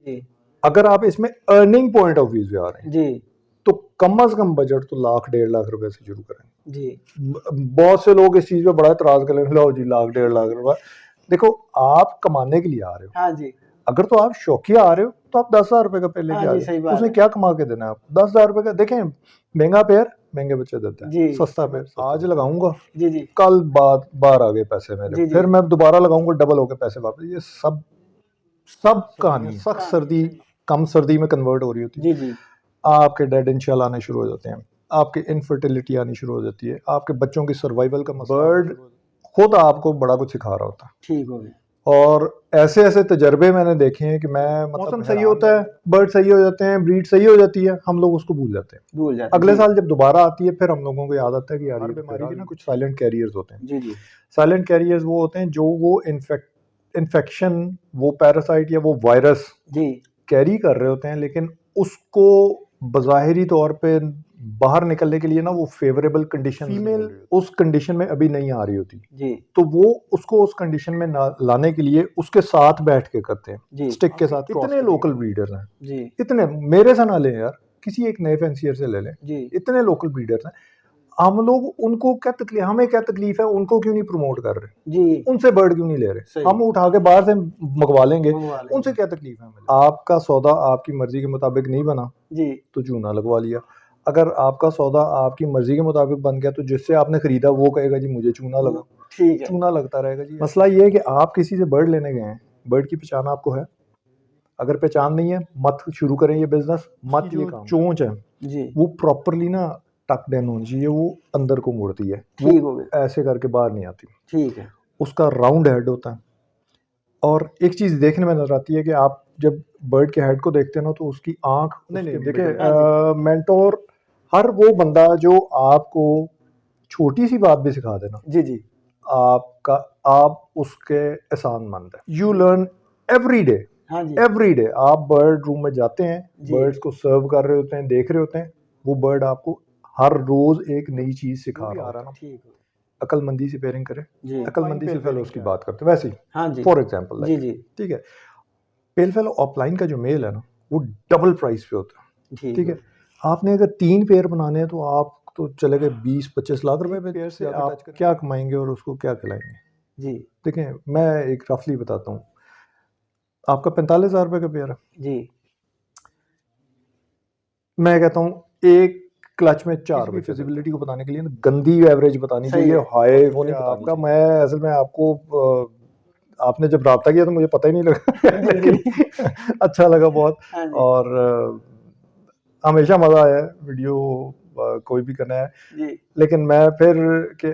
जी अगर आप इसमें अर्निंग पॉइंट ऑफ व्यू से आ रहे हैं जी तो कम अज कम बजट तो लाख 1.5 लाख रुपए से शुरू करें। जी बहुत से लोग इस चीज पे बड़ा इतराज कर लेंगे, लो जी लाख 1.5 लाख रुपए। देखो, आप कमाने के लिए आ रहे हो, हाँ जी अगर तो आप शौकिया आ रहे हो तो आप 10,000 रुपए का पेड़ हाँ लेके आ जी, जाओ, सही बात उसने है। क्या कमा के देना है आप 10,000 रुपए का। देखें, महंगा पेड़ महंगे बच्चे देते हैं, जी सस्ता पेड़ आज लगाऊंगा, जी जी कल बाद बाहर आ गए पैसे मेरे, जी जी फिर मैं दोबारा लगाऊंगा, डबल हो गए पैसे वापस। ये सब सब कहानी सख्त सर्दी कम सर्दी में कन्वर्ट हो रही होती है। जी जी आपके डेड इन शेल आने शुरू हो जाते हैं, आपकी इनफर्टिलिटी आनी शुरू हो जाती है, आपके बच्चों की सर्वाइवल का मसला। बर्ड खुद आपको बड़ा कुछ सिखा रहा होता है। ठीक हो गया। और ऐसे ऐसे तजर्बे मैंने देखे हैं कि मैं मौसम सही होता है, बर्ड सही हो जाते हैं, ब्रीड सही हो जाती है, हम लोग उसको भूल जाते हैं। भूल जाते हैं अगले जी साल जब दोबारा आती है फिर हम लोगों को याद आता है कि यार ये बीमारी भी ना कुछ साइलेंट कैरियर्स होते हैं। जी जी साइलेंट कैरियर्स वो होते हैं जो वो इन्फेक्शन, वो पैरासाइट या वो वायरस जी कैरी कर रहे होते हैं, लेकिन उसको बज़ाहिरी तौर पे बाहर निकलने के लिए ना वो फेवरेबल कंडीशन, फीमेल उस कंडीशन में अभी नहीं आ रही होती, जी तो वो उसको उस कंडीशन में लाने के लिए उसके साथ बैठ के करते हैं, जी स्टिक के साथ। इतने लोकल ब्रीडर्स हैं, जी इतने, मेरे से ना लें यार, किसी एक नए फैंसियर से ले लें, जी इतने लोकल ब्रीडर्स हैं। हम लोग उनको क्या तकलीफ, हमें क्या तकलीफ है, उनको क्यों नहीं प्रमोट कर रहे, जी उनसे बर्ड क्यों नहीं ले रहे, सही। हम उठा के बाहर से मंगवा लेंगे, मंगवा लेंगे। उनसे क्या तकलीफ है हमें। आपका सौदा आपकी मर्जी के मुताबिक नहीं बना जी तो चूना लगवा लिया, अगर आपका सौदा आपकी मर्जी के मुताबिक बन गया तो जिससे आपने खरीदा वो कहेगा जी मुझे चूना लगा, ठीक है। चूना लगता रहेगा जी। मसला ये है कि आप किसी से बर्ड लेने गए हैं, बर्ड की पहचान आपको है, अगर पहचान नहीं है मत शुरू करें ये बिजनेस, मत ये काम। चोंच है जी वो प्रॉपरली ना टक्ड इन होनी चाहिए, वो अंदर को मुड़ती है, ठीक वो हो गया। ऐसे करके बाहर नहीं आती। ठीक है। उसका राउंड हेड होता है, और एक चीज देखने में नजर आती है कि आप जब बर्ड के हेड को देखते हैं ना तो उसकी आंख, नहीं देखिए मेंटोर हर वो बंदा जो आपको छोटी सी बात भी सिखा देना, जी जी आपका आप उसके एहसानमंद है। यू लर्न एवरी डे, हाँ जी एवरी डे। आप बर्ड रूम में जाते हैं, जी। बर्ड्स को सर्व कर रहे होते हैं, देख रहे होते हैं, वो बर्ड आपको हर रोज एक नई चीज सिखा रहा है। ठीक हो अकलमंदी से पेयरिंग करें, जी अकलमंदी से फेलोज की बात करते हैं वैसे ही, हाँ जी फॉर एग्जाम्पल जी जी ठीक है, पेल फेलो ऑफलाइन का जो मेल है ना वो डबल प्राइस पे होता है, ठीक ठीक है। आपने अगर 3 पेयर बनाने हैं तो आप तो चले गए 20-25 लाख रुपए पे, पेयर से आप क्या कमाएंगे और उसको क्या खिलाएंगे। जी देखें मैं एक रफली बताता हूँ, आपका 45,000 रुपए का पेयर है, जी मैं कहता हूँ एक क्लच में 4 बजे फिजिबिलिटी को बताने के लिए ना गंदी एवरेज बतानी सही चाहिए, है। हाई वो नहीं बतानी चाहिए। मैं असल में आपको आपने जब रब्ता किया तो मुझे पता ही नहीं लगा लेकिन अच्छा लगा बहुत, हाँ जी और हमेशा मजा आया है वीडियो कोई भी करना है। जी लेकिन मैं फिर के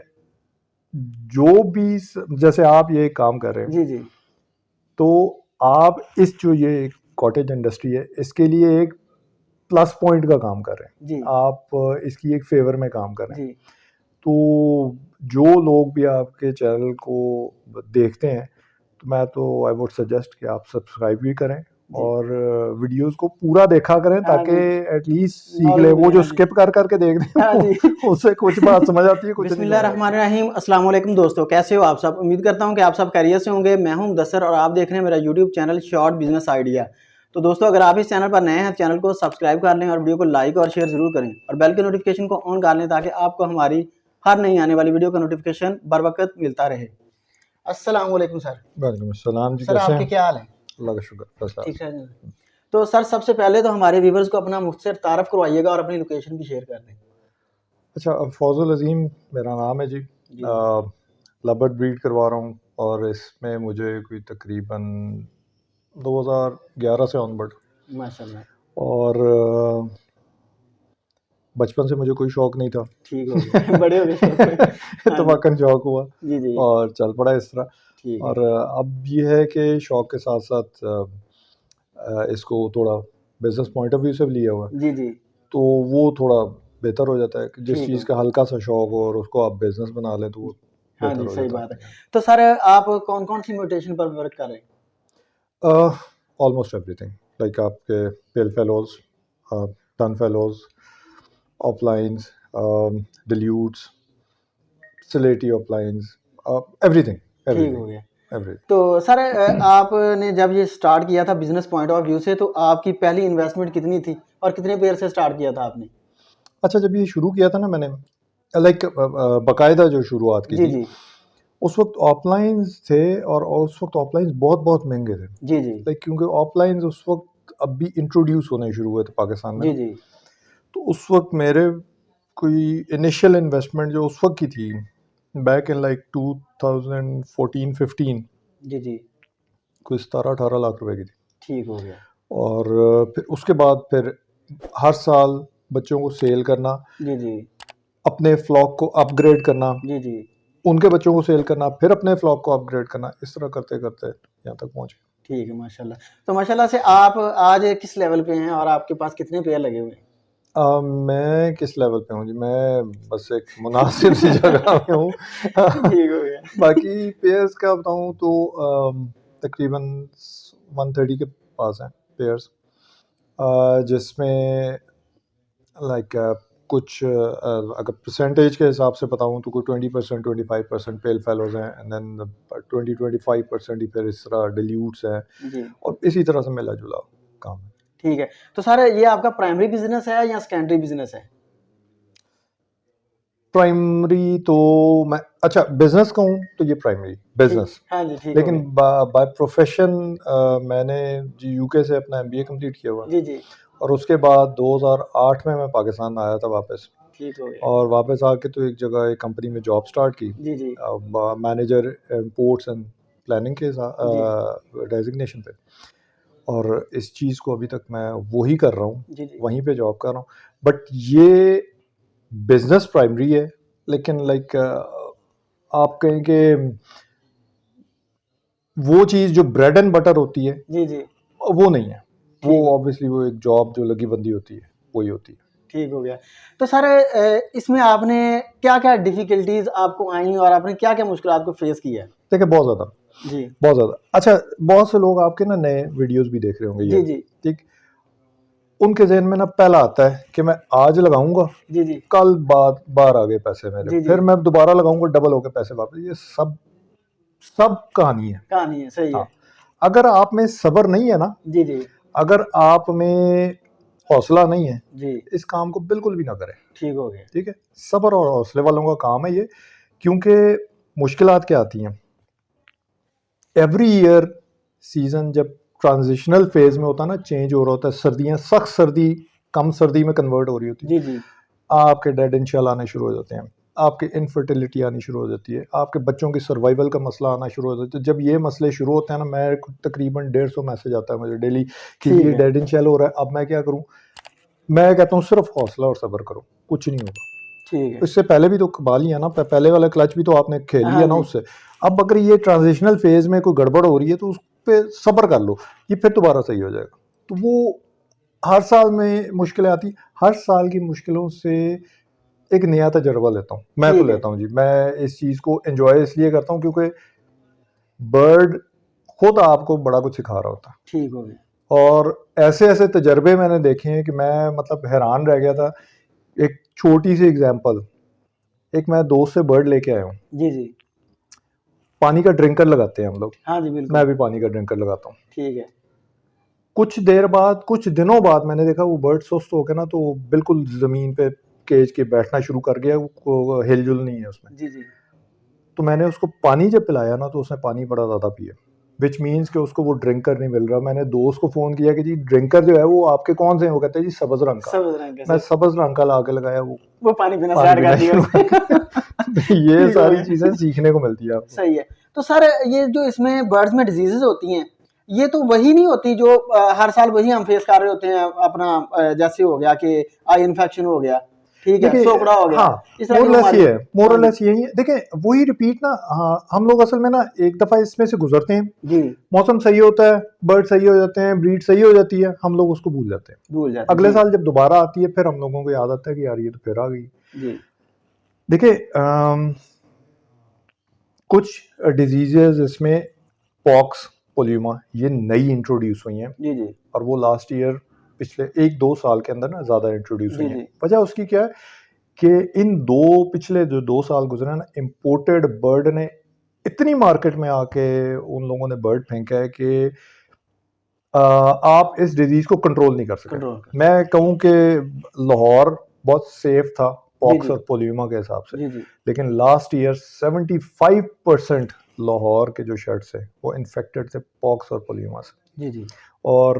जो भी जैसे आप ये काम कर रहे हैं जी जी तो आप इस जो ये कॉटेज इंडस्ट्री है इसके लिए एक प्लस पॉइंट का काम कर रहे हैं, जी आप इसकी एक फेवर में काम कर रहे हैं। जी तो जो लोग भी आपके चैनल को देखते हैं तो मैं तो आई वुड सजेस्ट कि आप सब्सक्राइब भी करें और वीडियोस को पूरा देखा करें हाँ ताकि जी। एटलीस्ट सीख नॉलेज ले। मिले, वो जो हाँ जी। स्किप कर करके देखते हाँ हैं जी। उससे कुछ बात समझ आती है, कुछ नहीं समझ आती। बिस्मिल्लाहिर्रहमानिर्रहीम, अस्सलाम वालेकुम दोस्तों, कैसे हो आप सब। उम्मीद करता हूं कि आप सब खैरियत से होंगे। मैं हूं मुदस्सर और आप देख रहे हैं मेरा YouTube channel short business idea. तो दोस्तों अगर आप इस चैनल पर नए हैं चैनल को सब्सक्राइब कर लें और वीडियो को लाइक और शेयर जरूर करें और बेल के नोटिफिकेशन को ऑन कर लें ताकि आपको हमारी हर नई आने वाली वीडियो का नोटिफिकेशन बर वक्त मिलता रहे। अस्सलाम वालेकुम सर। वालेकुम अस्सलाम जी, सर कैसे आपके हैं? क्या हाल है। अल्लाह का शुक्र। ठीक है जी। तो सर सबसे पहले तो हमारे व्यूवर्स को अपना मुख्तसर तारफ करवाइएगा और अपनी लोकेशन भी शेयर कर दें। अच्छा, फौजुल अजीम मेरा नाम है जी, लबर्ड ब्रीड करवा रहा हूँ और इसमें मुझे कोई तकरीबन 2011 से ऑनवर्ड, माशाल्लाह। और बचपन से मुझे कोई शौक नहीं था, ठीक हो गया बड़े हो गए शौक में। हाँ जी। इत्तफाकन शौक हुआ जी जी और चल पड़ा इस तरह। ठीक है। और अब ये है कि शौक के साथ साथ इसको थोड़ा बिजनेस पॉइंट ऑफ व्यू से भी लिया हुआ है, जी जी तो वो थोड़ा बेहतर हो जाता है कि जिस ठीक चीज़ हो का हल्का सा शौक हो और उसको आप बिजनेस बना लें तो वो हाँ बेहतर जी हो सही जाता बात है। तो सर आप कौन कौन सी म्यूटेशन पर वर्क कर रहे हैं। है। ऑलमोस्ट एवरीथिंग, लाइक आपके पेल फेलोज, टन फेलोज, ऑफलाइंस, डिल्यूट्स, सिलेटी ऑफलाइंस, एवरीथिंग ठीक हो एवरीथिंग गया। एवरेज। तो सर आपने जब ये स्टार्ट किया था बिजनेस पॉइंट ऑफ व्यू से, तो आपकी पहली इन्वेस्टमेंट कितनी थी और कितने पेयर से स्टार्ट किया था आपने? अच्छा, जब ये शुरू किया था ना मैंने, लाइक बाकायदा जो शुरुआत की जी थी, जी उस वक्त ऑफलाइन थे और उस वक्त ऑफलाइन बहुत बहुत महंगे थे। जी जी लाइक क्योंकि ऑफलाइन उस वक्त अभी इंट्रोड्यूस होने शुरू हुए थे पाकिस्तान में जी ना, जी तो उस वक्त मेरे कोई इनिशियल इन्वेस्टमेंट जो उस वक्त की थी, बैक इन लाइक 2014-15, जी जी। कोई 17-18 लाख रुपए की थी। ठीक हो गया। और फिर उसके बाद फिर हर साल बच्चों को सेल करना, जी जी अपने फ्लॉक को अपग्रेड करना, जी जी। उनके बच्चों को सेल करना, फिर अपने फ्लॉक को अपग्रेड करना, इस तरह करते करते यहाँ तक पहुँचे। ठीक है माशाल्लाह। तो माशाल्लाह से आप आज किस लेवल पे हैं और आपके पास कितने पेयर लगे हुए हैं? मैं किस लेवल पे हूँ जी, मैं बस एक मुनासिब सी जगह पे हूँ। ठीक हो गया। बाकी पेयर्स का बताऊँ तो तकरीबन 130 के पास हैं पेयर्स, जिसमें लाइक कुछ अगर परसेंटेज के हिसाब से बताऊँ तो कोई 20%, 25% पेल फेलोज हैं, एंड देन 20-25% ही फिर इस तरह डिल्यूट्स हैं, जी। और इसी तरह से मिला जुला काम है। ठीक है। तो सर ये आपका प्राइमरी बिजनेस है या सेकेंडरी बिजनेस है? प्राइमरी तो मैं, अच्छा बिजनेस कहूँ तो ये प्राइमरी बिजनेस, हाँ जी, ठीक हो लेकिन गया। बाय प्रोफेशन मैंने जी यूके से अपना एमबीए कंप्लीट किया हुआ, जी जी। और उसके बाद 2008 में मैं पाकिस्तान आया था वापस, ठीक हो गया। और वापस आके तो एक जगह एक कंपनी में जॉब स्टार्ट की, जी जी मैनेजर इंपोर्ट्स एंड प्लानिंग के जी डेजिग्नेशन पे, और इस चीज़ को अभी तक मैं वही कर रहा हूँ, जी जी। वहीं पे जॉब कर रहा हूँ। बट ये बिजनेस प्राइमरी है, लेकिन लाइक आप कहें कि वो चीज़ जो ब्रेड एंड बटर होती है जी जी। वो नहीं है, वो ठीक। ऑब्वियसली वो एक जॉब जो लगी बंदी होती है वही होती है। ठीक हो गया। तो सर इसमें आपने क्या क्या डिफिकल्टीज आपको आई और आपने क्या क्या मुश्किलात को फेस किया? देखिए बहुत ज़्यादा, जी बहुत ज़्यादा। अच्छा, बहुत से लोग आपके ना नए वीडियोस भी देख रहे होंगे जी ये, जी ठीक, उनके जहन में ना पहला आता है कि मैं आज लगाऊंगा, जी जी कल बाद बाहर आ गए पैसे मेरे, जी जी। फिर मैं दोबारा लगाऊंगा, डबल हो गए पैसे वापस। ये सब सब कहानी है। कहानी है, सही हाँ, है। अगर आप में सब्र नहीं है ना, जी जी अगर आप में हौसला नहीं है, जी। इस काम को बिल्कुल भी ना करें। ठीक हो गया। ठीक है, सब्र और हौसले वालों का काम है ये, क्योंकि मुश्किलात क्या आती हैं एवरी ईयर, सीजन जब ट्रांजिशनल फेज में होता है ना, चेंज हो रहा होता है, सर्दियाँ सख्त सर्दी कम सर्दी में कन्वर्ट हो रही होती है, जी जी आपके डेड इंशल आने शुरू हो जाते हैं, आपके इनफर्टिलिटी आनी शुरू हो जाती है, आपके बच्चों की सर्वाइवल का मसला आना शुरू हो जाता है। जब ये मसले शुरू होते हैं ना, मैं तकरीबन 150 मैसेज आता है मुझे डेली कि ठीक ये है। डेड इंशल हो रहा है, अब मैं क्या करूँ? मैं कहता हूँ सिर्फ हौसला और सब्र करो, कुछ नहीं होगा। ठीक है। इससे पहले भी तो कबाल लिया ना, पहले वाला क्लच भी तो आपने खेल हाँ लिया ना जी। उससे। अब अगर ये ट्रांजिशनल फेज में कोई गड़बड़ हो रही है तो उस पर सब्र कर लो, ये फिर दोबारा सही हो जाएगा। तो वो हर साल में मुश्किलें आती, हर साल की मुश्किलों से एक नया तजर्बा लेता हूँ, मैं तो ठीक है। लेता हूँ जी। मैं इस चीज़ को एंजॉय इसलिए करता हूँ क्योंकि बर्ड खुद आपको बड़ा कुछ सिखा रहा होता है, ठीक हो गया। और ऐसे ऐसे तजर्बे मैंने देखे हैं कि मैं मतलब हैरान रह गया था। एक छोटी सी एग्जांपल, एक मैं दोस्त से बर्ड लेके आया हूँ, जी जी। पानी का ड्रिंकर लगाते हैं हम लोग, हाँ जी मैं बिल्कुल। भी पानी का ड्रिंकर लगाता हूँ। ठीक है। कुछ देर बाद, कुछ दिनों बाद मैंने देखा वो बर्ड सुस्त हो गया ना, तो बिल्कुल ज़मीन पे केज के बैठना शुरू कर गया, वो हिलजुल नहीं है उसमें। जी जी। तो मैंने उसको पानी जब पिलाया ना, तो उसने पानी बड़ा ज़्यादा पिया, विच मीन्स कि उसको वो ड्रिंकर नहीं मिल रहा। मैंने दोस्त को फ़ोन किया कि जी ड्रिंकर जो है वो आपके कौन से हैं? वो कहते हैं जी सब्ज़ रंग का। सब रंग मैं कैसे सब्ज़ रंग का ला के लगाया, वो पानी पीना पानी स्टार्ट पीना कर दिया शुरू उसने। कर दिया। ये ठीक हो सारी गया। चीज़ें सीखने को मिलती है आपको। सही है। तो सर ये जो इसमें बर्ड्स में डिजीजेज होती हैं, ये तो वही नहीं होती जो हर साल वही हम फेस कर रहे होते हैं अपना, जैसे हो गया कि आई इन्फेक्शन हो गया, ठीक है, देखिए, सोकड़ा हो गया, हाँ, इस तरह की मोरलेस बीमारी। ये है, हाँ मोरलेस जी यही है। देखिए वही रिपीट ना, हाँ, हम लोग असल में ना एक दफ़ा इसमें से गुजरते हैं, जी। मौसम सही होता है, बर्ड सही हो जाते हैं, ब्रीड सही हो जाती है, हम लोग उसको भूल जाते हैं। भूल जाते हैं। अगले जी साल जब दोबारा आती है, फिर हम लोगों को याद आता है कि यार ये तो फिर आ गई। जी देखिए कुछ डिजीजेज इसमें, पॉक्स, पोलियोमा, ये नई इंट्रोड्यूस हुई हैं, जी जी और वो लास्ट ईयर पिछले 1-2 साल के अंदर ना ज़्यादा इंट्रोड्यूस जी हुई हैं। जी वजह उसकी क्या है कि इन पिछले जो 2 साल गुजरे ना, इम्पोर्टेड बर्ड ने इतनी मार्केट में आके उन लोगों ने बर्ड फेंका है कि आप इस डिजीज को कंट्रोल नहीं कर सके। मैं कहूँ कि लाहौर बहुत सेफ था पॉक्स और पोलियोमा के हिसाब से, लेकिन लास्ट ईयर 75% लाहौर के जो शर्ट्स है वो इन्फेक्टेड थे पॉक्स और पोलियोमा से। जी। और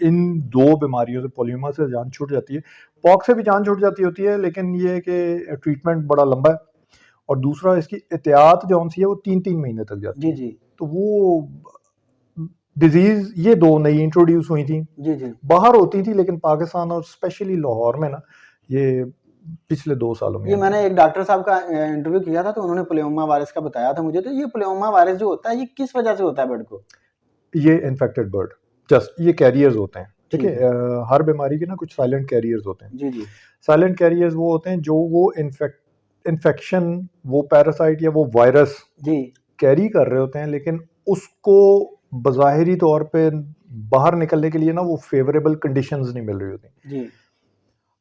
इन दो बीमारियों से, पोलियोमा से जान छूट जाती है, पॉक्स से भी जान छूट जाती होती है, लेकिन ये है कि ट्रीटमेंट बड़ा लंबा है, और दूसरा इसकी एहतियात जो सी है वो 3-3 महीने तक जाती है। तो वो डिजीज ये दो नई इंट्रोड्यूस हुई थी, बाहर होती थी, लेकिन पाकिस्तान और स्पेशली लाहौर में ना ये पिछले 2 सालों में। ये मैंने एक डॉक्टर साहब का इंटरव्यू किया था, तो उन्होंने पोलियोमा वायरस का बताया था मुझे। तो ये पोलियोमा वायरस जो होता है ये किस वजह से होता है बर्ड को? ये इन्फेक्टेड बर्ड, जस्ट ये कैरियर्स होते हैं, ठीक है। हर बीमारी के ना कुछ साइलेंट कैरियर्स होते हैं। जी। साइलेंट कैरियर्स वो होते हैं जो वो इन्फेक्शन, वो पैरासाइट या वो वायरस कैरी कर रहे होते हैं, लेकिन उसको बज़ाहिरी तौर पे बाहर निकलने के लिए ना वो फेवरेबल कंडीशंस नहीं मिल रही होती। जी।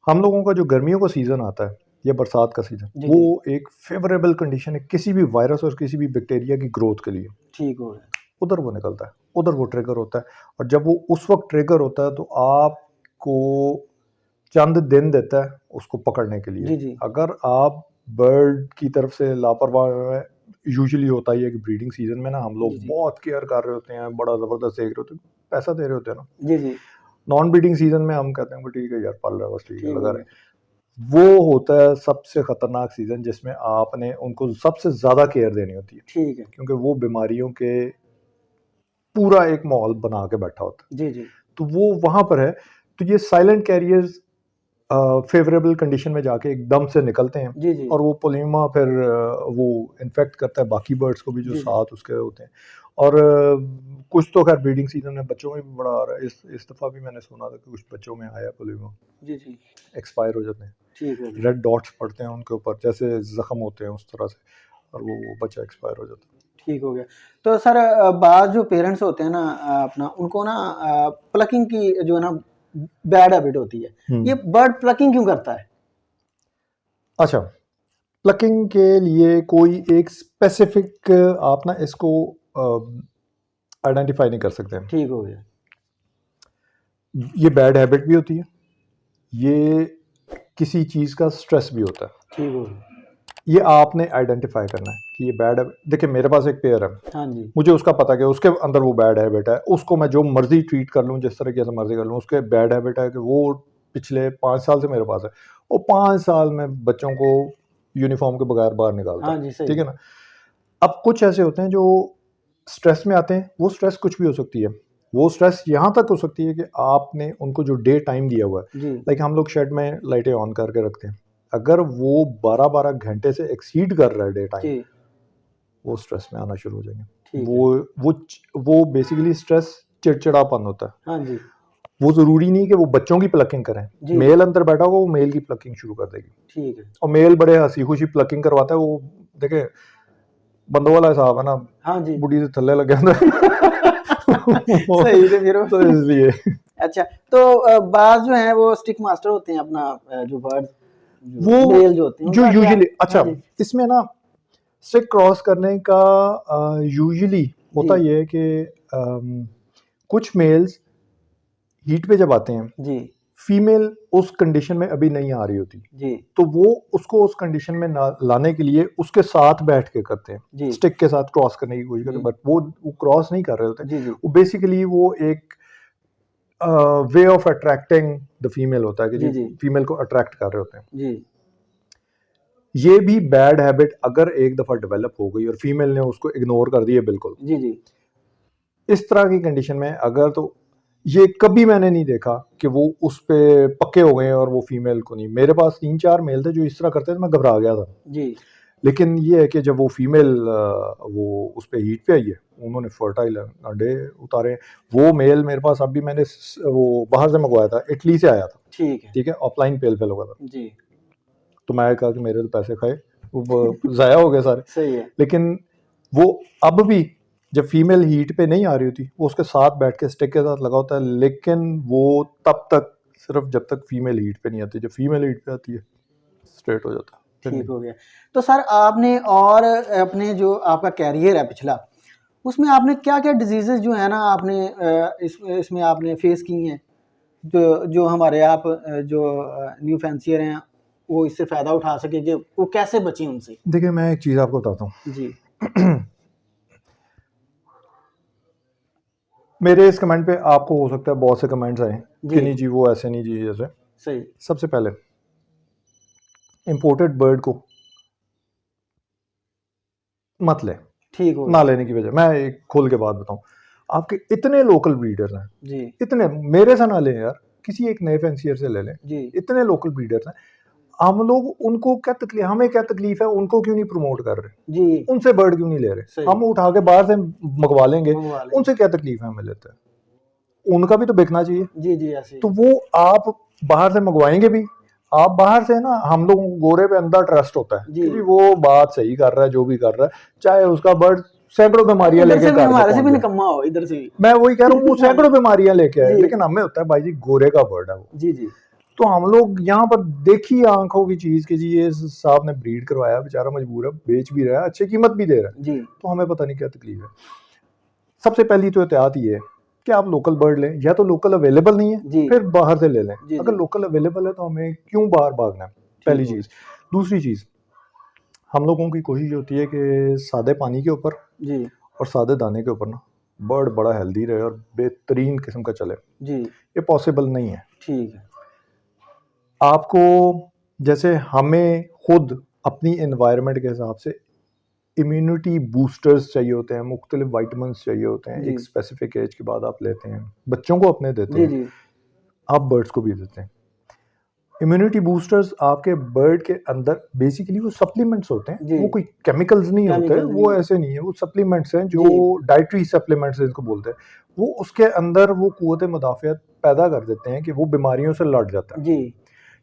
हम लोगों का जो गर्मियों का सीजन आता है या बरसात का सीजन, वो एक फेवरेबल कंडीशन है किसी भी वायरस और किसी भी बैक्टीरिया की ग्रोथ के लिए। ठीक हो गया। उधर वो निकलता है, उधर वो ट्रिगर होता है, और जब वो उस वक्त ट्रिगर होता है तो आपको चंद दिन देता है उसको पकड़ने के लिए। जी। अगर आप बर्ड की तरफ से लापरवाह, यूजुअली होता ही है कि ब्रीडिंग सीजन में ना हम लोग बहुत केयर कर रहे होते हैं, बड़ा ज़बरदस्त देख रहे होते हैं, पैसा दे रहे होते हैं ना। जी। नॉन ब्रीडिंग सीजन में हम कहते हैं ठीक है यार, पाल रहा है बस, ठीक है, लगा रहे। वो होता है सबसे खतरनाक सीजन, जिसमें आपने उनको सबसे ज्यादा केयर देनी होती है। ठीक है। क्योंकि वो बीमारियों के पूरा एक माहौल बना के बैठा होता है। जी। तो वो वहां पर है। तो ये साइलेंट कैरियर्स फेवरेबल कंडीशन में जाके एकदम से निकलते हैं। जी। और वो पोलियोमा फिर वो इन्फेक्ट करता है बाकी बर्ड्स को भी जो साथ उसके होते हैं। और कुछ तो खैर ब्रीडिंग सीजन में बच्चों में भी बड़ा आ रहा है। इस दफ़ा भी मैंने सुना था कि कुछ बच्चों में आया पोलियोमा। जी। एक्सपायर हो जाते हैं। ठीक है। रेड डॉट्स पड़ते हैं उनके ऊपर, जैसे जख्म होते हैं उस तरह से, और वो बच्चा एक्सपायर हो जाता है। ठीक हो गया। तो सर बाद जो पेरेंट्स होते हैं ना अपना, उनको ना प्लकिंग की जो है ना बैड हैबिट होती है, ये बर्ड प्लकिंग क्यों करता है? अच्छा, प्लकिंग के लिए कोई एक स्पेसिफिक आप ना इसको आइडेंटिफाई नहीं कर सकते। ठीक हो गया। ये बैड हैबिट भी होती है, ये किसी चीज का स्ट्रेस भी होता है। ठीक हो गया। ये आपने आइडेंटिफाई करना है कि ये बैड हैबिट। देखिए मेरे पास एक पेयर है। हाँ जी। मुझे उसका पता कि उसके अंदर वो बैड हैबिट है, उसको मैं जो मर्जी ट्रीट कर लूँ, जिस तरीके से मर्जी कर लूँ, उसके बैड हैबिट है कि वो पिछले 5 साल से मेरे पास है, वो 5 साल में बच्चों को यूनिफॉर्म के बगैर बाहर निकालता है। ठीक है ना। अब कुछ ऐसे होते हैं जो स्ट्रेस में आते हैं, वो स्ट्रेस कुछ भी हो सकती है। वो स्ट्रेस यहाँ तक हो सकती है कि आपने उनको जो डे टाइम दिया हुआ है, लाइक हम लोग शेड में लाइटें ऑन करके रखते हैं, अगर वो 12-12 घंटे से एक्सीड कर रहा है डे टाइम, वो स्ट्रेस में आना शुरू हो जाएंगे। वो बेसिकली स्ट्रेस चिड़चिड़ापन होता है। हाँ जी। वो जरूरी नहीं कि वो बच्चों की प्लकिंग करें, मेल अंदर बैठा होगा वो मेल की प्लकिंग शुरू कर देगी। ठीक है। और मेल बड़े हंसी खुशी प्लकिंग करवाता है। वो देखे बंदों वाला हिसाब है ना। हाँ जी। बुढ़ी से थल्ले लग गया सही से फिर तो इसलिए। अच्छा, तो बाज जो है वो स्टिक मास्टर होते हैं अपना, जो बर्ड वो मेल जो होते हैं जो यूजुअली। अच्छा, इसमें ना स्टिक क्रॉस करने का यूजुअली होता ये है कि कुछ मेल्स हीट पे जब आते हैं जी, फीमेल उस कंडीशन में अभी नहीं आ रही होती जी, तो वो उसको उस कंडीशन में लाने के लिए उसके साथ बैठ के करते हैं, स्टिक के साथ क्रॉस करने की कोशिश करते हैं, बट वो क्रॉस नहीं कर रहे होते जी, जी। वो बेसिकली वो एक way of attracting the female होता है कि जी, फीमेल को अट्रैक्ट कर रहे होते हैं जी। ये भी बैड हैबिट अगर एक दफा डेवलप हो गई और फीमेल ने उसको इग्नोर कर दिया बिल्कुल जी जी, इस तरह की कंडीशन में अगर, तो ये कभी मैंने नहीं देखा कि वो उस पे पक्के हो गए और वो फीमेल को नहीं। मेरे पास 3-4 मेल थे जो इस तरह करते थे, मैं घबरा गया था जी। लेकिन ये है कि जब वो फीमेल वो उस पे हीट पे आई है, उन्होंने फर्टाइल अंडे उतारे। वो मेल मेरे पास अभी मैंने वो बाहर से मंगवाया था, इटली से आया था। ठीक है, ऑफलाइन पेल फेल होगा था जी। तो मैं कहा कि मेरे तो पैसे खाए, वो जाया हो गए सारे। सही है। लेकिन वो अब भी जब फीमेल हीट पे नहीं आ रही होती, वो उसके साथ बैठ के स्टिक के साथ लगा होता है, लेकिन वो तब तक सिर्फ जब तक फीमेल हीट पे नहीं आती, जब फीमेल हीट पे आती है स्ट्रेट हो जाता है। ठीक हो गया। तो सर आपने और अपने जो आपका कैरियर है पिछला, उसमें आपने क्या क्या डिजीजेज जो है ना आपने इसमें आपने फेस की हैं, जो जो हमारे आप जो न्यू फैंसियर हैं वो इससे फ़ायदा उठा सके कि वो कैसे बचें उनसे? देखिए मैं एक चीज़ आपको बताता हूँ। जी मेरे इस कमेंट पे आपको हो सकता है बहुत से कमेंट्स आए जी कि नहीं जी वो ऐसे नहीं जी जैसे। सही। सबसे पहले इंपोर्टेड बर्ड को मत ले, ठीक हो ना गया। लेने की वजह मैं एक खोल के बात बताऊं, आपके इतने लोकल ब्रीडर्स हैं, जी इतने मेरे से ना लें यार, किसी एक नए फैंसियर से ले लें, जी इतने लोकल ब्रीडर्स हैं। हम लोग उनको क्या तकलीफ, हमें क्या तकलीफ है, उनको क्यों नहीं प्रमोट कर रहे, जी उनसे बर्ड क्यों नहीं ले रहे, सही हम उठा के बाहर से मंगवा लेंगे, मंगवा लेंगे। उनसे क्या तकलीफ है हमें लेते हैं, उनका भी तो बिकना चाहिए। जी जी ऐसे तो वो आप बाहर से मंगवाएंगे भी, आप बाहर से ना, हम लोगों को गोरे पे अंदर ट्रस्ट होता है जी। कि जी वो बात सही कर रहा है, जो भी कर रहा है, चाहे उसका बर्ड सैकड़ों बीमारियां इधर लेके से भी घर हमारे से पहुंच भी जाए। निकम्मा हो, इधर से भी। मैं वही कह रहा हूँ, वो सैकड़ों बीमारियां लेके आए, जी लेकिन हमें होता है भाई जी गोरे का बर्ड है वो। जी जी तो हम लोग यहाँ पर देखी आंखों की चीज कि जी ये साहब ने ब्रीड करवाया, बेचारा मजबूर है, बेच भी रहा है, अच्छी कीमत भी दे रहा है, जी तो हमें पता नहीं क्या तकलीफ है। सबसे पहली तो एहतियात ये है कि आप लोकल बर्ड लें, या तो लोकल अवेलेबल नहीं है जी फिर बाहर से ले लें, जी अगर जी लोकल अवेलेबल है तो हमें क्यों बाहर भागना है, पहली हो चीज। दूसरी चीज, हम लोगों की कोशिश होती है कि सादे पानी के ऊपर जी और सादे दाने के ऊपर ना बर्ड बड़ा हेल्दी रहे और बेहतरीन किस्म का चले, जी ये पॉसिबल नहीं है। ठीक है। आपको जैसे हमें खुद अपनी एनवायरनमेंट के हिसाब से इम्यूनिटी बूस्टर्स चाहिए होते हैं, मुख्तलिफ वाइटमिन्स चाहिए होते हैं, जी एक स्पेसिफिक एज के बाद आप लेते हैं, बच्चों को अपने देते जी हैं, जी आप बर्ड्स को भी देते हैं। इम्यूनिटी बूस्टर्स आपके बर्ड के अंदर बेसिकली वो सप्लीमेंट्स होते हैं, जी वो कोई केमिकल्स नहीं होते, केमिकल वो नहीं। ऐसे नहीं है, वो सप्लीमेंट्स हैं जो जी डाइटरी सप्लीमेंट्स इनको बोलते हैं। वो उसके अंदर वो कुव्वत मुदाफ़ियत पैदा कर देते हैं कि वो बीमारियों से लड़ जाता है। जी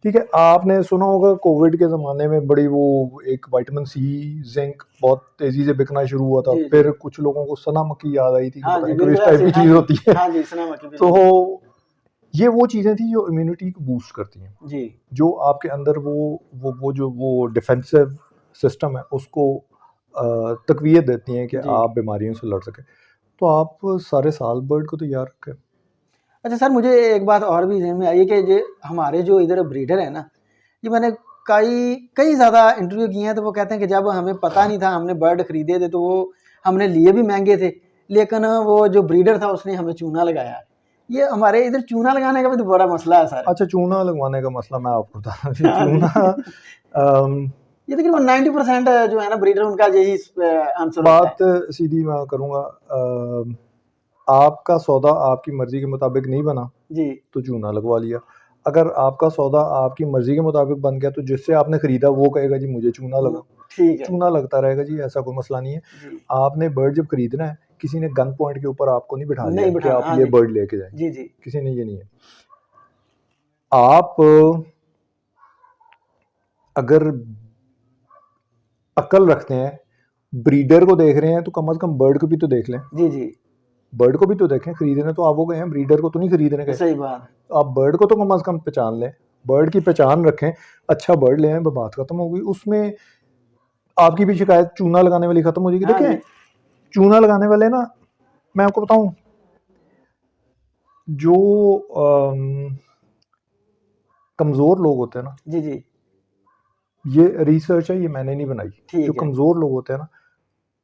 ठीक है, आपने सुना होगा कोविड के ज़माने में बड़ी वो एक विटामिन सी, जिंक बहुत तेज़ी से बिकना शुरू हुआ था, जी जी फिर कुछ लोगों को सना मक्खी याद आई थी कि हाँ पता जी नहीं क्यों बिल्कुल इस टाइप ऐसे की हाँ चीज़ जी होती है। हाँ जी सना मक्खी तो बिल्कुल। ये वो चीज़ें थी जो इम्यूनिटी को बूस्ट करती हैं, जी जो आपके अंदर वो डिफेंसिव सिस्टम है उसको तक़वियत देती हैं कि जी आप बीमारियों से लड़ सकें। तो आप सारे साल बर्ड को तैयार रखें। अच्छा सर मुझे एक बात और भी ज़हन में आई है कि ये हमारे जो इधर ब्रीडर है ना, ये मैंने कई कई ज़्यादा इंटरव्यू किए हैं, तो वो कहते हैं कि जब हमें पता नहीं था, हमने बर्ड खरीदे थे तो वो हमने लिए भी महंगे थे, लेकिन वो जो ब्रीडर था उसने हमें चूना लगाया। ये हमारे इधर चूना लगाने का भी तो बड़ा मसला है सर। अच्छा, चूना लगवाने का मसला मैं आपको बता रहा हूँ। हाँ चूना जी। ये तकरीबन 90% जो है ना ब्रीडर उनका यही आंसर होता बात है। सीधी मैं करूँगा, आपका सौदा आपकी मर्जी के मुताबिक नहीं बना जी तो चूना लगवा लिया। अगर आपका सौदा आपकी मर्जी के मुताबिक बन गया तो जिससे आपने खरीदा वो कहेगा जी मुझे चूना लगा, ठीक है। चूना लगता रहेगा जी, ऐसा कोई मसला नहीं है। जी आपने बर्ड जब खरीदना है, किसी ने गन पॉइंट के ऊपर आपको नहीं बिठा दिया नहीं कि बिठाना आप हाँ ये जी बर्ड लेके जाएं, जी जी किसी ने ये नहीं है। आप अगर अक्ल रखते हैं, ब्रीडर को देख रहे हैं, तो कम से कम बर्ड को भी तो देख लें, जी जी बर्ड को भी तो देखें। खरीदने तो आप वो गए हैं, ब्रीडर को तो नहीं खरीदने गए। सही बात है। तो आप बर्ड को तो कम से कम पहचान लें, बर्ड की पहचान रखें, अच्छा बर्ड ले आए, बात खत्म हो गई। उसमें आपकी भी शिकायत चूना लगाने वाली खत्म हो जाएगी। हाँ देखें जी चूना लगाने वाले ना, मैं आपको बताऊं, जो कमज़ोर लोग होते हैं ना, जी जी ये रिसर्च है, ये मैंने नहीं बनाई, जो ठीक है। कमज़ोर लोग होते हैं ना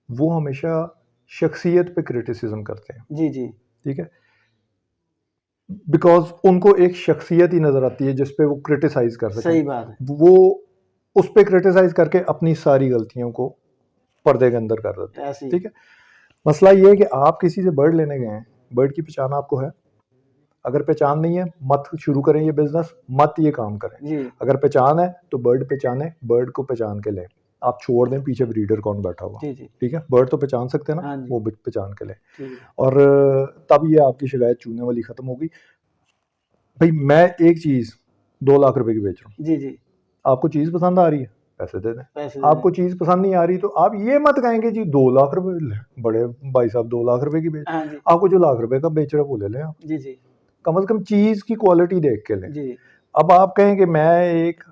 वो हमेशा शख्सियत पे क्रिटिसिज्म करते हैं। जी जी ठीक है, बिकॉज उनको एक शख्सियत ही नज़र आती है जिस पे वो क्रिटिसाइज कर सकें, सही बात है। वो उस पे क्रिटिसाइज करके अपनी सारी गलतियों को पर्दे के अंदर कर देते हैं। ऐसे ही ठीक है, मसला ये है कि आप किसी से बर्ड लेने गए हैं, बर्ड की पहचान आपको है, अगर पहचान नहीं है मत शुरू करें ये बिजनेस, मत ये काम करें। जी अगर पहचान है तो बर्ड पहचाने, बर्ड को पहचान के लें, आप छोड़ दें पीछे ब्रीडर कौन बैठा हुआ। जी जी ठीक है, बर्ड तो पहचान सकते हैं ना, हाँ जी वो पहचान के लें, ठीक है। और तब ये आपकी शिकायत चूने वाली खत्म होगी। भाई मैं एक चीज़ 2 लाख रुपए की बेच रहा हूँ, जी जी आपको चीज़ पसंद आ रही है, पैसे दे दें। पैसे दे आपको दें। चीज़ पसंद नहीं आ रही तो आप ये मत कहेंगे जी 2 लाख रुपए बड़े भाई साहब 2 लाख रुपए की बेच, हाँ जी आपको जो लाख रुपए का बेच रहे हो वो ले लें आप, जी जी कम से कम चीज़ की क्वालिटी देख के लें। जी अब आप कहें कि मैं एक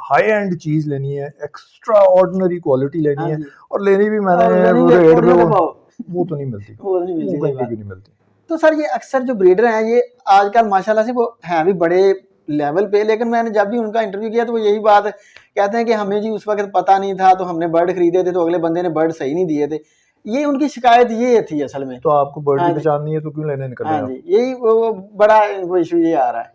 हाई एंड चीज लेनी है, एक्स्ट्रा ऑर्डिनरी क्वालिटी लेनी हाँ है, जी, और लेनी भी मैंने और लेनी भी रेट पे, अफोर्डेबल भाव वो तो नहीं मिलती, वो नहीं वो मिलती, सही कहीं पे बात भी है। नहीं मिलती। तो सर ये अक्सर जो ब्रीडर हैं ये आजकल माशाल्लाह से वो हैं भी बड़े लेवल पे, लेकिन मैंने जब भी उनका इंटरव्यू किया तो वो यही बात कहते हैं कि हमें जी उस वक्त पता नहीं था, तो हमने बर्ड खरीदे थे तो अगले बंदे ने बर्ड सही नहीं दिए थे। ये उनकी शिकायत ये थी असल में। तो आपको बर्ड हाँ की जी, पहचान नहीं है तो क्यों लेने निकले हाँ आप? जी, यही वो बड़ा वो इशू ये आ रहा है।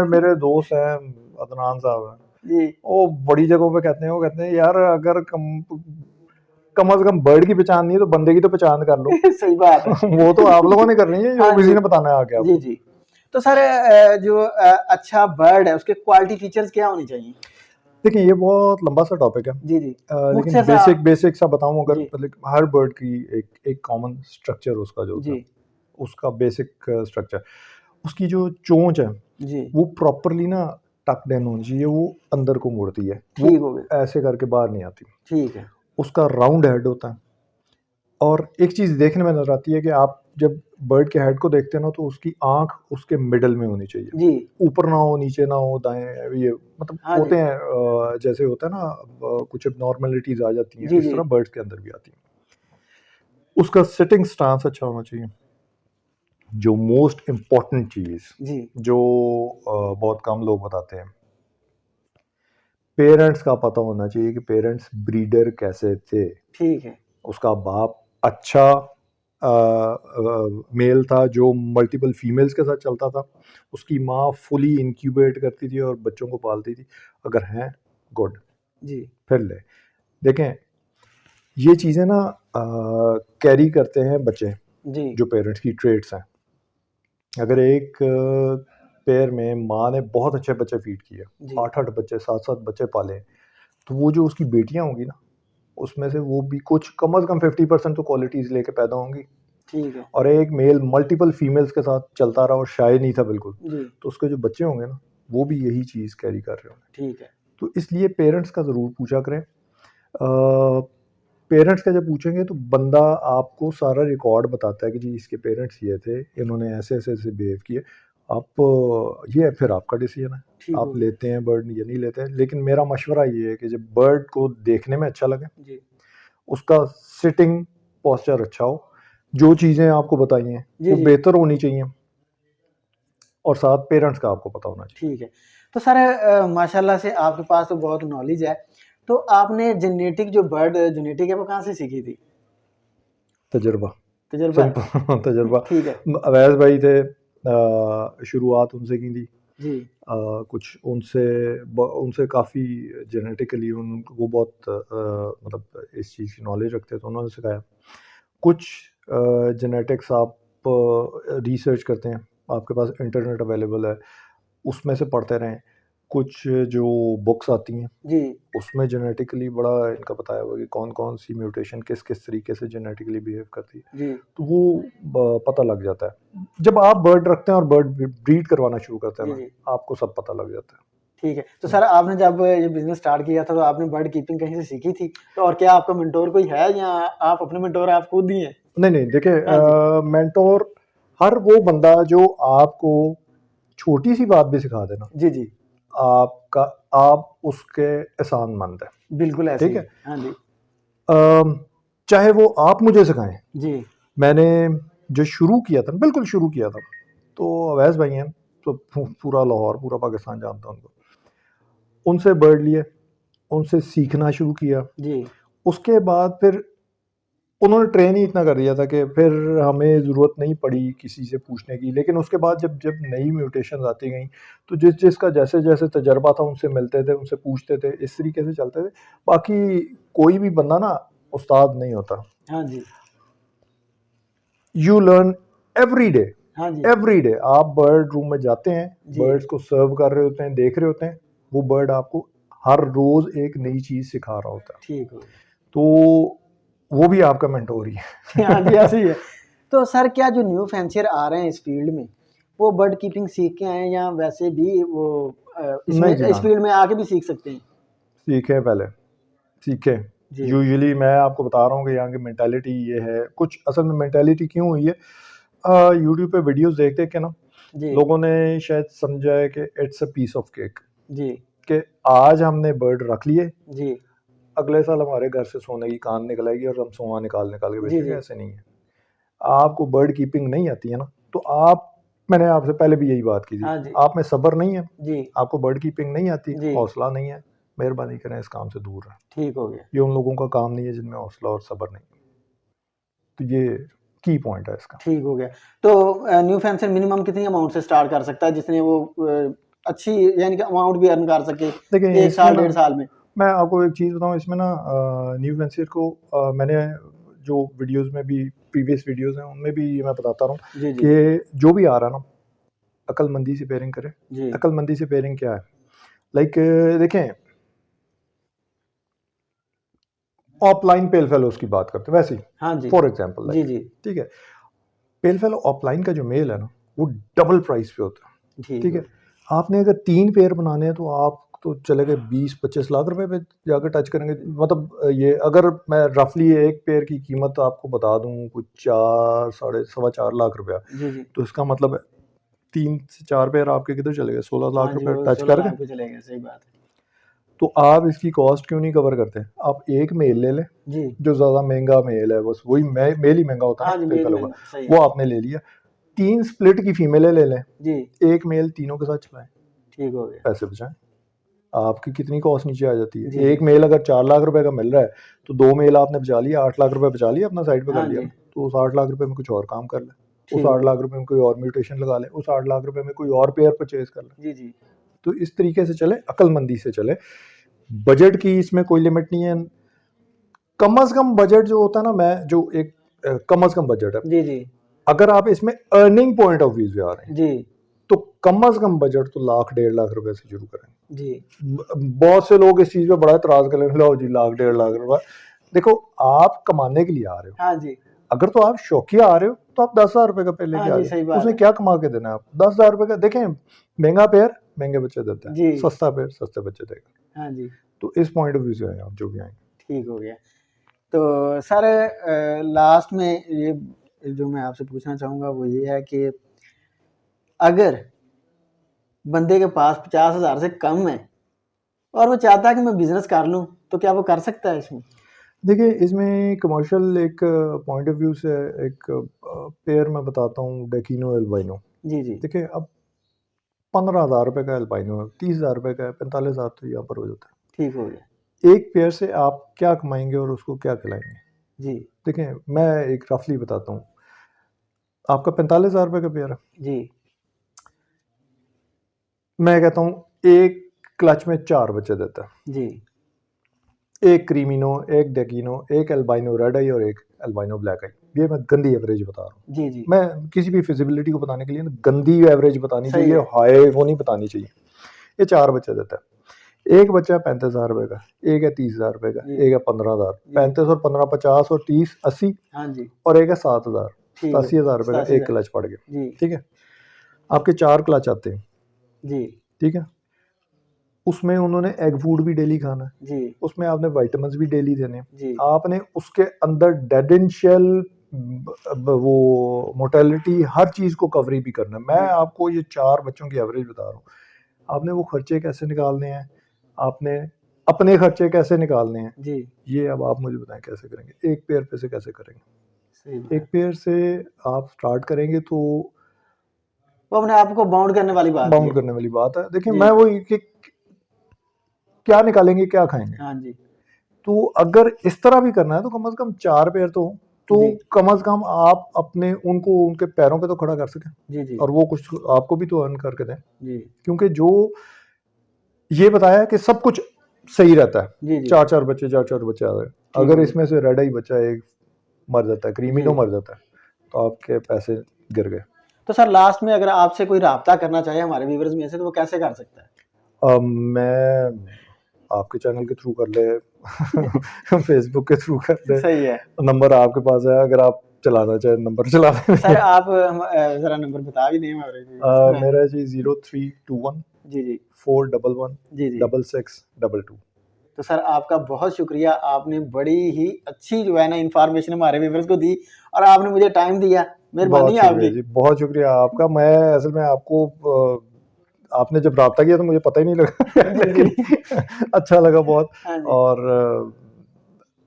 मेरे दोस्त हैं, अदनान साहब हैं, जी वो बड़ी जगहों पे कहते हैं, वो कहते हैं यार अगर कम से कम बर्ड की पहचान नहीं है तो बंदे की तो पहचान कर लो। सही बात है। वो तो आप लोगों ने करनी है, जो हाँ किसी जी, ने बताना है आके जी आपको। जी। तो सर जो अच्छा बर्ड है उसके क्वालिटी फीचर्स क्या होनी चाहिए? देखिए ये बहुत लंबा सा टॉपिक है, जी जी, लेकिन मुख्तसर सा बेसिक बेसिक सा बताऊं, अगर जी मतलब हर बर्ड की एक एक कॉमन स्ट्रक्चर उसका जो होता जी है, उसका बेसिक स्ट्रक्चर, उसकी जो चोंच है जी, वो प्रॉपरली ना टक्ड इन होनी चाहिए, वो अंदर को मुड़ती है, वो ठीक हो गया, ऐसे करके बाहर नहीं आती। ठीक है। उसका राउंड हेड होता है, और एक चीज़ देखने में नजर आती है कि आप जब बर्ड के हेड को देखते हैं ना तो उसकी आंख उसके मिडल में होनी चाहिए, जी ऊपर ना हो, नीचे ना हो, दाएं, ये मतलब हाँ जी, होते हैं जैसे होता है ना, कुछ नॉर्मलिटीज आ जाती हैं, जी इस जी तरह बर्ड्स के अंदर भी आती हैं। उसका सिटिंग स्टांस अच्छा होना चाहिए। जो मोस्ट इम्पॉर्टेंट चीज़, जी, जो बहुत कम लोग बताते हैं, पेरेंट्स का पता होना चाहिए कि पेरेंट्स ब्रीडर कैसे थे। ठीक है। उसका बाप अच्छा मेल था जो मल्टीपल फीमेल्स के साथ चलता था, उसकी माँ फुली इंक्यूबेट करती थी और बच्चों को पालती थी, अगर हैं गुड, जी फिर ले। देखें ये चीज़ें ना कैरी करते हैं बच्चे, जी जो पेरेंट्स की ट्रेट्स हैं। अगर एक पेयर में माँ ने बहुत अच्छे बच्चे फीड किए, जी, 8-8 बच्चे, 7-7 बच्चे पाले, तो वो जो उसकी बेटियां होंगी ना, उसमें से वो भी कुछ कम से कम 50% तो क्वालिटीज लेके पैदा होंगी। ठीक है। और एक मेल मल्टीपल फीमेल्स के साथ चलता रहा और शाय नहीं था बिल्कुल, जी तो उसके जो बच्चे होंगे ना, वो भी यही चीज़ कैरी कर रहे होंगे। ठीक है। तो इसलिए पेरेंट्स का ज़रूर पूछा करें। पेरेंट्स का जब पूछेंगे तो बंदा आपको सारा रिकॉर्ड बताता है कि जी इसके पेरेंट्स ये थे, इन्होंने ऐसे ऐसे ऐसे बिहेव किए। आप ये फिर आपका डिसीजन है, ठीक हो आप गया। लेते हैं बर्ड या नहीं लेते हैं। लेकिन मेरा मशवरा ये है कि जब बर्ड को देखने में अच्छा लगे, जी उसका सिटिंग पोस्चर अच्छा हो, जो चीज़ें आपको बताई हैं जी वो जी, बेहतर होनी चाहिए, और साथ पेरेंट्स का आपको पता होना चाहिए। ठीक है। तो सर माशाल्लाह से आपके पास तो बहुत नॉलेज है। तो आपने जेनेटिक जो बर्ड जेनेटिक है वो कहाँ से सीखी थी? तजर्बा, तजुर्बा है? सिंपल तजर्बा। ठीक है। अवैस भाई थे, शुरुआत उनसे की थी। जी कुछ उनसे उनसे काफ़ी जेनेटिकली उनको वो बहुत मतलब इस चीज़ की नॉलेज रखते थे, तो उन्होंने सिखाया। कुछ जेनेटिक्स आप रिसर्च करते हैं, आपके पास इंटरनेट अवेलेबल है, उसमें से पढ़ते रहें। कुछ जो बुक्स आती हैं जी उसमें जेनेटिकली बड़ा इनका बताया हुआ है कि कौन कौन सी म्यूटेशन किस किस तरीके से जेनेटिकली बिहेव करती है, जी तो वो पता लग जाता है। जब आप बर्ड रखते हैं और बर्ड ब्रीड करवाना शुरू करते हैं जी ना, जी, आपको सब पता लग जाता है। ठीक है। तो सर आपने जब ये बिज़नेस स्टार्ट किया था तो आपने बर्ड कीपिंग कहीं से सीखी थी? तो और क्या आपका मेंटोर कोई है या आप अपने मेंटोर आप खुद ही हैं? नहीं नहीं, देखिए हाँ जी, मेंटोर हर वो बंदा जो आपको छोटी सी बात भी सिखा देना, जी जी, आपका आप उसके एहसानमंद है। बिल्कुल ऐसे ठीक ही है, है। हाँ जी, चाहे वो आप मुझे सिखाएं। जी मैंने जो शुरू किया था, बिल्कुल शुरू किया था, तो अवैस भाई हैं, तो पूरा लाहौर पूरा पाकिस्तान जानता है उनको। उनसे बर्ड लिए, उनसे सीखना शुरू किया। जी, उसके बाद फिर उन्होंने ट्रेन ही इतना कर दिया था कि फिर हमें ज़रूरत नहीं पड़ी किसी से पूछने की। लेकिन उसके बाद जब जब नई म्यूटेशन आती गई, तो जिसका जैसे जैसे तजर्बा था उनसे मिलते थे, उनसे पूछते थे, इस तरीके से चलते थे। बाकी कोई भी बंदा ना उस्ताद नहीं होता। हाँ जी, यू लर्न एवरी डे, हाँ जी, एवरी डे। आप बर्ड रूम में जाते हैं, जी, बर्ड्स को सर्व कर रहे होते हैं, देख रहे होते हैं, वो बर्ड आपको हर रोज एक नई चीज सिखा रहा होता है। ठीक हो गया। तो वो भी आपका मेंटोर ही है। हाँ जी, ऐसे ही है। तो सर क्या जो न्यू फैंसियर आ रहे हैं इस फील्ड में, वो बर्ड कीपिंग सीख के आए हैं या वैसे भी वो इसमें नहीं जी इस ना, फील्ड में आके भी सीख सकते हैं? सीखे पहले, सीखे। जी, यूजुअली मैं आपको बता रहा हूँ कि यहाँ की मेंटालिटी ये है, कुछ असल में मेंटालिटी क्यों हुई है, यूट्यूब पे वीडियोस देख देख के ना, जी लोगों ने शायद समझा है कि it's a piece of cake, जी कि आज हमने बर्ड रख लिए, जी अगले साल हमारे घर से सोने की कान निकल आएगी और हम सोना निकाल निकाल के जी बेचेंगे। जी ऐसे नहीं है। आपको बर्ड कीपिंग नहीं आती है ना, तो आप, मैंने आपसे पहले भी यही बात की थी, हाँ जी आप में सब्र नहीं है, जी आपको बर्ड कीपिंग नहीं आती, जी हौसला नहीं है, मेहरबानी करें इस काम से दूर रहें। ठीक हो गया। ये उन लोगों का काम नहीं है जिनमें हौसला और सब्र नहीं। तो ये की पॉइंट है इसका। ठीक हो गया। तो न्यू फैंसर मिनिमम कितनी अमाउंट से स्टार्ट कर सकता है जिसने वो अच्छी यानी कि अमाउंट भी अर्न कर सके देखिए एक साल 1.5 साल में? मैं आपको एक चीज़ बताऊं, इसमें ना न्यू फैंसियर को मैंने जो वीडियोस में भी, प्रीवियस वीडियोस हैं उनमें भी मैं बताता रहा हूँ जी जी कि जो भी आ रहा ना, अक्लमंदी से पेयरिंग करें। जी अक्लमंदी से पेयरिंग क्या है, लाइक देखें, ऑफलाइन पेल फेलोज की बात करते हैं वैसे ही, हाँ जी फॉर एग्जांपल जी लाइक, जी ठीक है, पेल फेलो ऑफलाइन का जो मेल है ना, वो डबल प्राइस पे होता है। ठीक ठीक हो है, आपने अगर 3 पेयर बनाने हैं तो आप तो चले गए 20-25 लाख रुपए पे जाकर टच करेंगे। मतलब ये अगर मैं रफली एक पेयर की कीमत आपको बता दूं कुछ 4 साढ़े सवा 4 लाख रुपया, जी जी तो इसका मतलब 3 से 4 पेयर आपके किधर चले गए, 16 हाँ लाख जी रुपए वो टच 16 कर गए। लाख पे चले गए, सही बात है। तो आप इसकी कॉस्ट क्यों नहीं कवर करते? आप एक मेल ले लें, जी जो ज़्यादा महंगा मेल है, बस वही मेल ही महंगा होता है हाँ ना जी पेल मेल फेलो का, महंगा, सही वो है। आपने ले लिया। 3 स्प्लिट की फीमेलें ले लें, जी एक मेल तीनों के साथ चलाएं, ठीक हो गया। पैसे बचाएं। आपकी कितनी कॉस्ट नीचे आ जाती है। जी जी एक मेल अगर 4 लाख रुपए का मिल रहा है, तो 2 मेल आपने बचा लिया, 8 लाख रुपए बचा लिया, अपना साइड पे कर हाँ लिया जी ना। तो उस 8 लाख रुपए में कुछ और काम कर ले, उस ठीक हो 8 गया। लाख रुपए में कोई और म्यूटेशन लगा ले, उस 8 लाख रुपए में कोई और पेयर परचेज कर ले। जी जी तो इस तरीके से चले, अक्लमंदी से चले। बजट की इसमें कोई लिमिट नहीं है। कम अज कम बजट जो होता है ना, मैं जो एक कम अज कम बजट है, जी जी अगर आप इसमें अर्निंग पॉइंट ऑफ व्यू से आ रहे हैं, जी तो कम अज कम बजट तो लाख 1.5 लाख रुपए से शुरू करें। जी बहुत से लोग इस चीज पे बड़ा इतराज कर रहे, लो जी लाख 1.5 लाख रुपए। देखो, आप कमाने के लिए आ रहे हो, हाँ जी अगर तो आप शौकिया आ रहे हो तो आप 10,000 रुपए का पेड़ हाँ लेके आ जी जाओ, सही बात उसने है। क्या कमा के देना है आप 10,000 रुपए का। देखें, महंगा पेड़ महंगे बच्चे देता है, जी सस्ता पेड़ सस्ते बच्चे देगा। हाँ जी तो इस पॉइंट ऑफ व्यू से आए आप जो भी आए। ठीक हो गया। तो सर लास्ट में ये जो मैं आपसे पूछना चाहूँगा वो ये है कि अगर बंदे के पास 50,000 से कम है और वो चाहता है कि मैं बिजनेस कर लूँ, तो क्या वो कर सकता है इसमें? देखिए, इसमें कमर्शियल एक पॉइंट ऑफ व्यू से एक पेयर मैं बताता हूँ, डेकिनो एल्बाइनो। जी जी देखिए, अब 15,000 रुपए का एल्बाइनो है, 30,000 रुपए का है, 45,000 तो यहाँ पर हो जाता ठीक हो गया। है। एक पेयर से आप क्या कमाएंगे और उसको क्या खिलाएंगे? जी देखें, मैं एक रफली बताता हूँ, आपका 45,000 रुपए का पेयर है, जी मैं कहता हूँ एक क्लच में 4 बच्चे देता है, जी एक क्रीमिनो, एक डेकिनो, एक एल्बाइनो रेड आई और एक एल्बाइनो ब्लैक आई। ये मैं गंदी एवरेज बता रहा हूँ, जी जी मैं किसी भी फिजिबिलिटी को बताने के लिए ना गंदी एवरेज बतानी सही चाहिए, है। हाई वो नहीं बतानी चाहिए। ये 4 बच्चे देता है। एक बच्चा है 35,000 रुपए का, एक है 30,000 रुपए का, जी एक है 15,000, जी 35 और 15 50 और 30 80, हाँ जी और एक है 7,000, ठीक है 87,000 रुपए का एक 87,000 क्लच पड़ गया। जी ठीक है, आपके 4 क्लच आते हैं। जी ठीक है, उसमें उन्होंने एग फूड भी डेली खाना है, जी उसमें आपने विटामिन्स भी डेली देने हैं, जी आपने उसके अंदर डेड एंड शेल वो मोटेलिटी हर चीज़ को कवरी भी करना है। मैं जी आपको ये 4 बच्चों की एवरेज बता रहा हूँ। आपने वो खर्चे कैसे निकालने हैं, आपने अपने खर्चे कैसे निकालने हैं, जी ये अब आप मुझे बताएं कैसे करेंगे। एक पेयर पे से कैसे करेंगे? सही बात। एक पेयर से आप स्टार्ट करेंगे तो वो अपने आप को बाउंड करने वाली बात बाउंड है। करने वाली बात है। देखिए, जी मैं वो कि क्या निकालेंगे क्या खाएंगे। हाँ जी तो अगर इस तरह भी करना है तो कम से कम 4 पेयर तो जी कम से कम आप अपने उनको उनके पैरों पे तो खड़ा कर सकें, जी जी और वो कुछ आपको भी तो अर्न करके दें। जी क्योंकि जो ये बताया है कि सब कुछ सही रहता है, जी जी 4-4 बच्चे 4-4 बच्चे आ रहे हैं। ठीक अगर हो इसमें से रेड आई बच्चा एक मर जाता है, क्रीमिनो जी। मर जाता है, तो आपके पैसे गिर गए। तो सर लास्ट में अगर आपसे कोई राब्ता करना चाहे हमारे व्यूअर्स में से, तो वो कैसे कर सकता है? मैं आपके चैनल के थ्रू कर ले फेसबुक के थ्रू कर ले, सही है। नंबर आपके पास है, अगर आप चलाना चाहे नंबर चला लें। सर आप जरा नंबर बता भी दें हमारे व्यूअर्स को। मेरा जी 0321 जी जी 411 जी जी 6622। तो सर आपका बहुत शुक्रिया, आपने बड़ी ही अच्छी जो है ना इंफॉर्मेशन हमारे व्यूअर्स को दी और आपने मुझे टाइम दिया। मेहरबानी बहुत आपकी। शुक्रिया जी, बहुत शुक्रिया आपका। मैं असल में आपको आपने जब राब्ता किया तो मुझे पता ही नहीं लगा जी लेकिन जी। अच्छा लगा बहुत। हाँ जी। और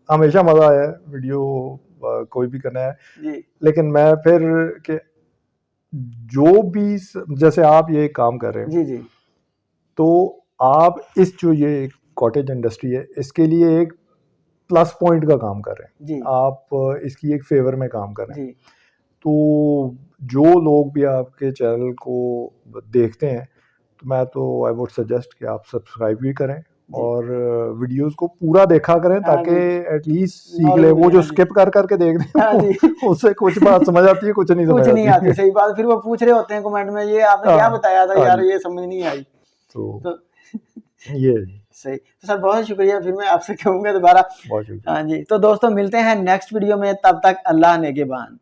हमेशा मज़ा आया है वीडियो कोई भी करना है। जी लेकिन मैं फिर कि जो भी जैसे आप ये काम कर रहे हैं जी। जी तो आप इस जो ये कॉटेज इंडस्ट्री है इसके लिए एक प्लस पॉइंट का काम कर रहे जी हैं, आप इसकी एक फेवर में काम कर रहे हैं। जी तो जो लोग भी आपके चैनल को देखते हैं तो मैं तो आई वुड सजेस्ट कि आप सब्सक्राइब भी करें जी। और वीडियोस को पूरा देखा करें हाँ ताकि जी, एटलीस्ट सीख ले। नॉलेज वो मिले। जो हाँ जी। स्किप कर करके देखते हाँ हैं जी। उससे कुछ बात समझ आती है, कुछ नहीं कुछ समझ नहीं आती आती, सही बात। फिर वो पूछ रहे होते हैं कमेंट में, ये आपने हाँ क्या बताया था हाँ यार, जी। ये समझ नहीं आई। तो तो ये है जी, सही। तो सर बहुत शुक्रिया, फिर मैं आपसे कहूँगा दोबारा। बहुत शुक्रिया। हाँ जी, तो दोस्तों मिलते हैं नेक्स्ट वीडियो में, तब तक अल्लाह नेगेबान।